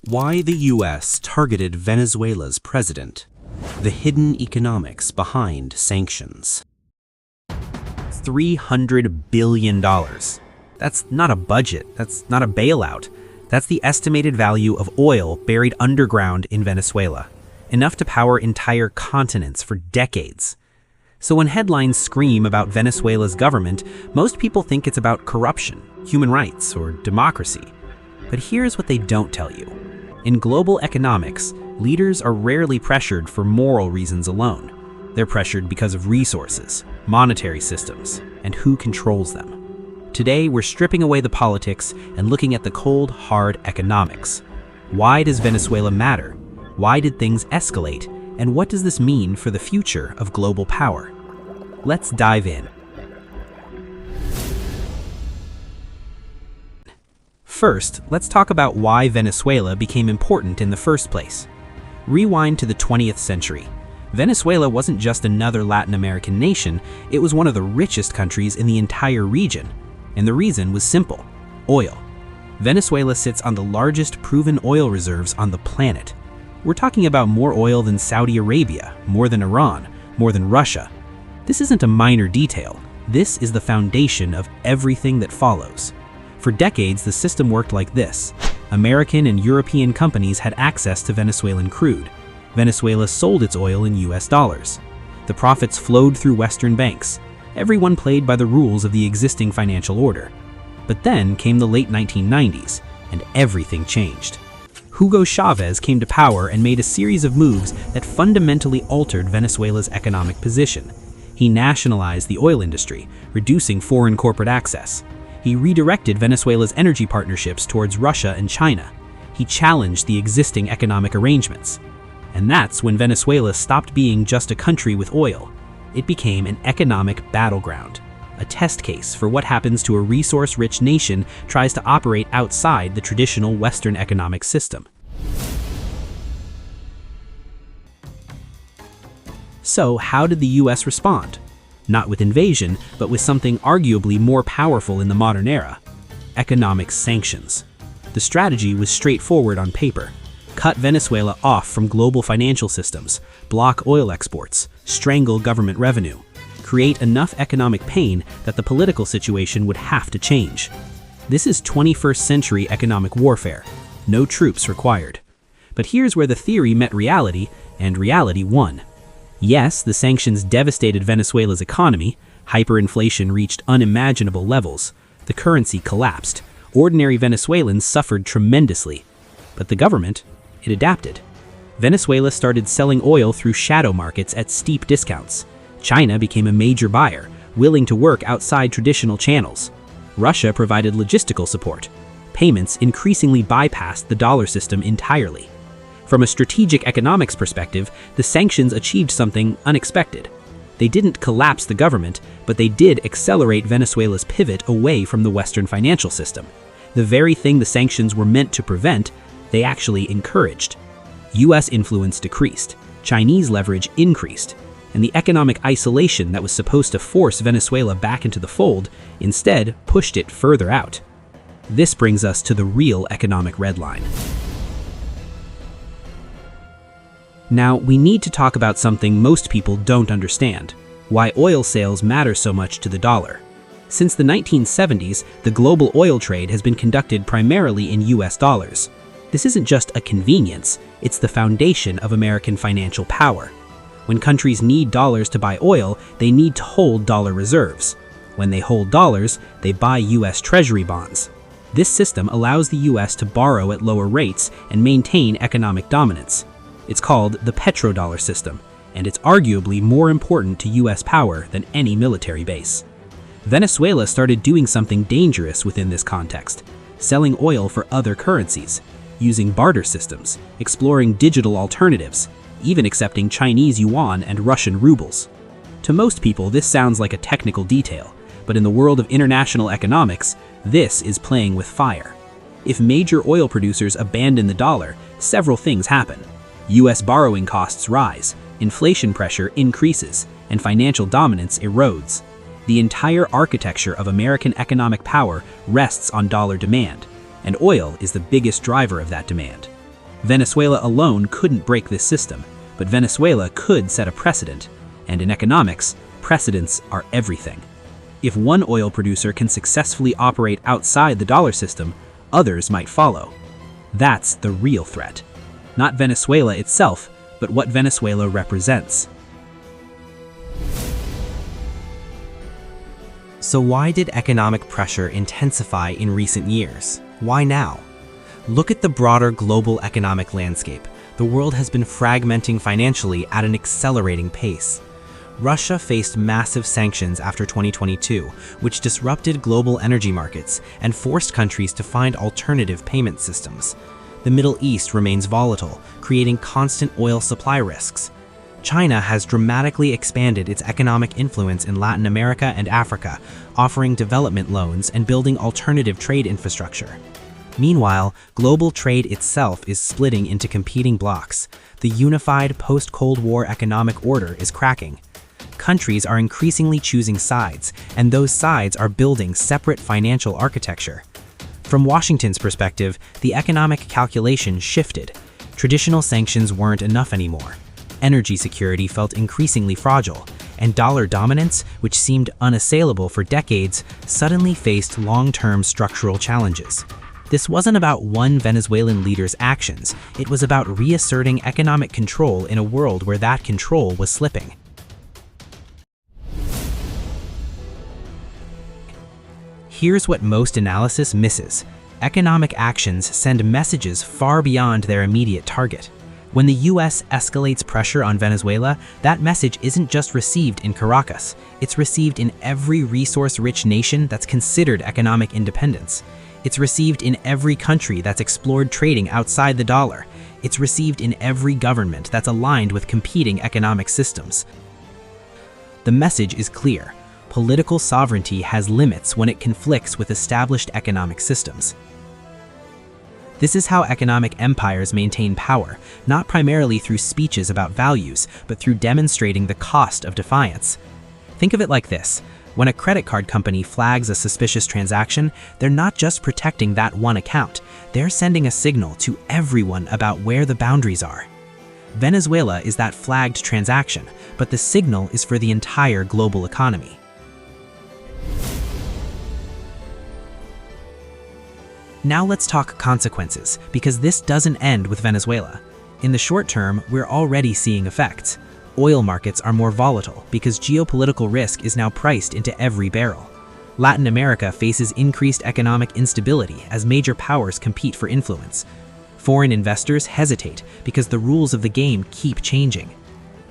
Why the US targeted Venezuela's president. The hidden economics behind sanctions. $300 billion. That's not a budget. That's not a bailout. That's the estimated value of oil buried underground in Venezuela, enough to power entire continents for decades. So when headlines scream about Venezuela's government, most people think it's about corruption, human rights, or democracy. But here's what they don't tell you. In global economics, leaders are rarely pressured for moral reasons alone. They're pressured because of resources, monetary systems, and who controls them. Today, we're stripping away the politics and looking at the cold, hard economics. Why does Venezuela matter? Why did things escalate? And what does this mean for the future of global power? Let's dive in. First, let's talk about why Venezuela became important in the first place. Rewind to the 20th century. Venezuela wasn't just another Latin American nation, it was one of the richest countries in the entire region. And the reason was simple: oil. Venezuela sits on the largest proven oil reserves on the planet. We're talking about more oil than Saudi Arabia, more than Iran, more than Russia. This isn't a minor detail. This is the foundation of everything that follows. For decades, the system worked like this. American and European companies had access to Venezuelan crude. Venezuela sold its oil in US dollars. The profits flowed through Western banks. Everyone played by the rules of the existing financial order. But then came the late 1990s, and everything changed. Hugo Chavez came to power and made a series of moves that fundamentally altered Venezuela's economic position. He nationalized the oil industry, reducing foreign corporate access. He redirected Venezuela's energy partnerships towards Russia and China. He challenged the existing economic arrangements. And that's when Venezuela stopped being just a country with oil. It became an economic battleground, a test case for what happens to a resource-rich nation tries to operate outside the traditional Western economic system. So, how did the US respond? Not with invasion, but with something arguably more powerful in the modern era: economic sanctions. The strategy was straightforward on paper. Cut Venezuela off from global financial systems, block oil exports, strangle government revenue, create enough economic pain that the political situation would have to change. This is 21st century economic warfare. No troops required. But here's where the theory met reality, and reality won. Yes, the sanctions devastated Venezuela's economy. Hyperinflation reached unimaginable levels. The currency collapsed. Ordinary Venezuelans suffered tremendously. But the government, it adapted. Venezuela started selling oil through shadow markets at steep discounts. China became a major buyer, willing to work outside traditional channels. Russia provided logistical support. Payments increasingly bypassed the dollar system entirely. From a strategic economics perspective, the sanctions achieved something unexpected. They didn't collapse the government, but they did accelerate Venezuela's pivot away from the Western financial system. The very thing the sanctions were meant to prevent, they actually encouraged. US influence decreased, Chinese leverage increased, and the economic isolation that was supposed to force Venezuela back into the fold instead pushed it further out. This brings us to the real economic red line. Now, we need to talk about something most people don't understand: why oil sales matter so much to the dollar. Since the 1970s, the global oil trade has been conducted primarily in US dollars. This isn't just a convenience, it's the foundation of American financial power. When countries need dollars to buy oil, they need to hold dollar reserves. When they hold dollars, they buy US Treasury bonds. This system allows the US to borrow at lower rates and maintain economic dominance. It's called the petrodollar system, and it's arguably more important to US power than any military base. Venezuela started doing something dangerous within this context: selling oil for other currencies, using barter systems, exploring digital alternatives, even accepting Chinese yuan and Russian rubles. To most people, this sounds like a technical detail, but in the world of international economics, this is playing with fire. If major oil producers abandon the dollar, several things happen. US borrowing costs rise, inflation pressure increases, and financial dominance erodes. The entire architecture of American economic power rests on dollar demand, and oil is the biggest driver of that demand. Venezuela alone couldn't break this system, but Venezuela could set a precedent. And in economics, precedents are everything. If one oil producer can successfully operate outside the dollar system, others might follow. That's the real threat. Not Venezuela itself, but what Venezuela represents. So why did economic pressure intensify in recent years? Why now? Look at the broader global economic landscape. The world has been fragmenting financially at an accelerating pace. Russia faced massive sanctions after 2022, which disrupted global energy markets and forced countries to find alternative payment systems. The Middle East remains volatile, creating constant oil supply risks. China has dramatically expanded its economic influence in Latin America and Africa, offering development loans and building alternative trade infrastructure. Meanwhile, global trade itself is splitting into competing blocs. The unified post-Cold War economic order is cracking. Countries are increasingly choosing sides, and those sides are building separate financial architecture. From Washington's perspective, the economic calculation shifted. Traditional sanctions weren't enough anymore. Energy security felt increasingly fragile, and dollar dominance, which seemed unassailable for decades, suddenly faced long-term structural challenges. This wasn't about one Venezuelan leader's actions, it was about reasserting economic control in a world where that control was slipping. Here's what most analysis misses. Economic actions send messages far beyond their immediate target. When the US escalates pressure on Venezuela, that message isn't just received in Caracas, it's received in every resource-rich nation that's considered economic independence. It's received in every country that's explored trading outside the dollar. It's received in every government that's aligned with competing economic systems. The message is clear. Political sovereignty has limits when it conflicts with established economic systems. This is how economic empires maintain power, not primarily through speeches about values, but through demonstrating the cost of defiance. Think of it like this. When a credit card company flags a suspicious transaction, they're not just protecting that one account, they're sending a signal to everyone about where the boundaries are. Venezuela is that flagged transaction, but the signal is for the entire global economy. Now let's talk consequences, because this doesn't end with Venezuela. In the short term, we're already seeing effects. Oil markets are more volatile because geopolitical risk is now priced into every barrel. Latin America faces increased economic instability as major powers compete for influence. Foreign investors hesitate because the rules of the game keep changing.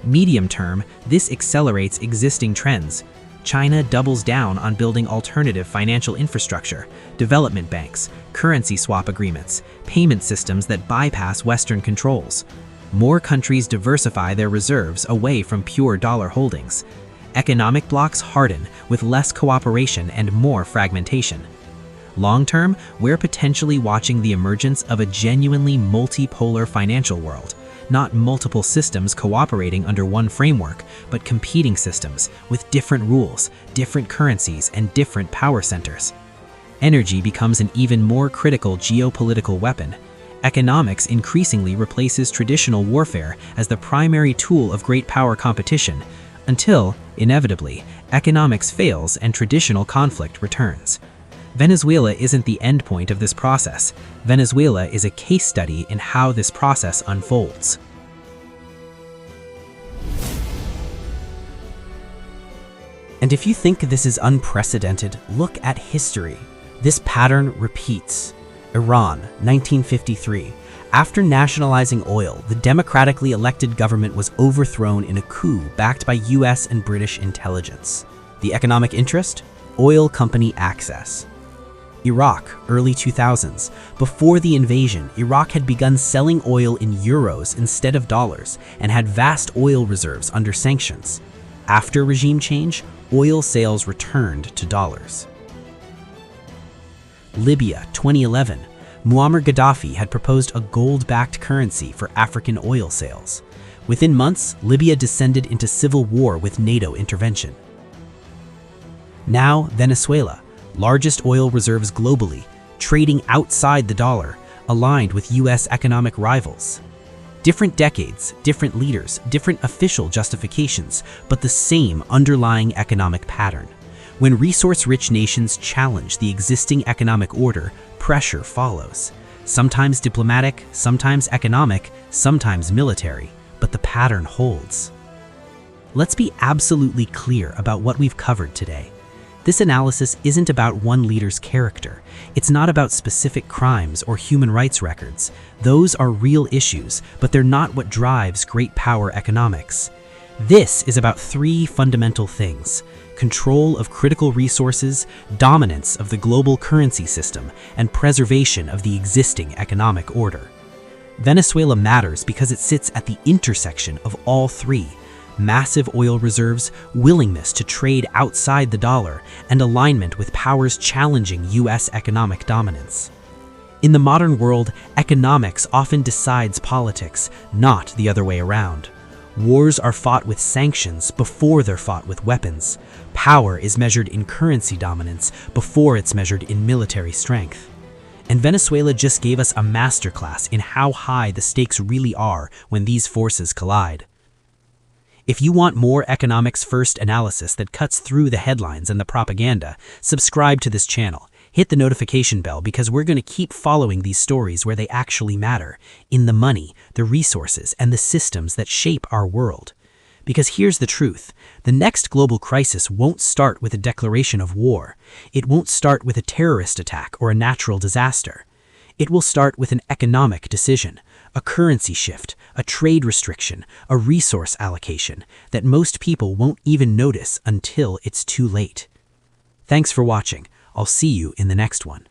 Medium term, this accelerates existing trends. China doubles down on building alternative financial infrastructure, development banks, currency swap agreements, payment systems that bypass Western controls. More countries diversify their reserves away from pure dollar holdings. Economic blocs harden with less cooperation and more fragmentation. Long-term, we're potentially watching the emergence of a genuinely multipolar financial world. Not multiple systems cooperating under one framework, but competing systems with different rules, different currencies, and different power centers. Energy becomes an even more critical geopolitical weapon. Economics increasingly replaces traditional warfare as the primary tool of great power competition, until, inevitably, economics fails and traditional conflict returns. Venezuela isn't the endpoint of this process. Venezuela is a case study in how this process unfolds. And if you think this is unprecedented, look at history. This pattern repeats. Iran, 1953. After nationalizing oil, the democratically elected government was overthrown in a coup backed by US and British intelligence. The economic interest? Oil company access. Iraq, early 2000s. Before the invasion, Iraq had begun selling oil in euros instead of dollars and had vast oil reserves under sanctions. After regime change, oil sales returned to dollars. Libya, 2011. Muammar Gaddafi had proposed a gold-backed currency for African oil sales. Within months, Libya descended into civil war with NATO intervention. Now, Venezuela, largest oil reserves globally, trading outside the dollar, aligned with US economic rivals. Different decades, different leaders, different official justifications, but the same underlying economic pattern. When resource-rich nations challenge the existing economic order, pressure follows. Sometimes diplomatic, sometimes economic, sometimes military, but the pattern holds. Let's be absolutely clear about what we've covered today. This analysis isn't about one leader's character. It's not about specific crimes or human rights records. Those are real issues, but they're not what drives great power economics. This is about three fundamental things: control of critical resources, dominance of the global currency system, and preservation of the existing economic order. Venezuela matters because it sits at the intersection of all three: massive oil reserves, willingness to trade outside the dollar, and alignment with powers challenging US economic dominance. In the modern world, economics often decides politics, not the other way around. Wars are fought with sanctions before they're fought with weapons. Power is measured in currency dominance before it's measured in military strength. And Venezuela just gave us a masterclass in how high the stakes really are when these forces collide. If you want more economics-first analysis that cuts through the headlines and the propaganda, subscribe to this channel. Hit the notification bell because we're going to keep following these stories where they actually matter, in the money, the resources, and the systems that shape our world. Because here's the truth: the next global crisis won't start with a declaration of war. It won't start with a terrorist attack or a natural disaster. It will start with an economic decision, a currency shift, a trade restriction, a resource allocation that most people won't even notice until it's too late. Thanks for watching. I'll see you in the next one.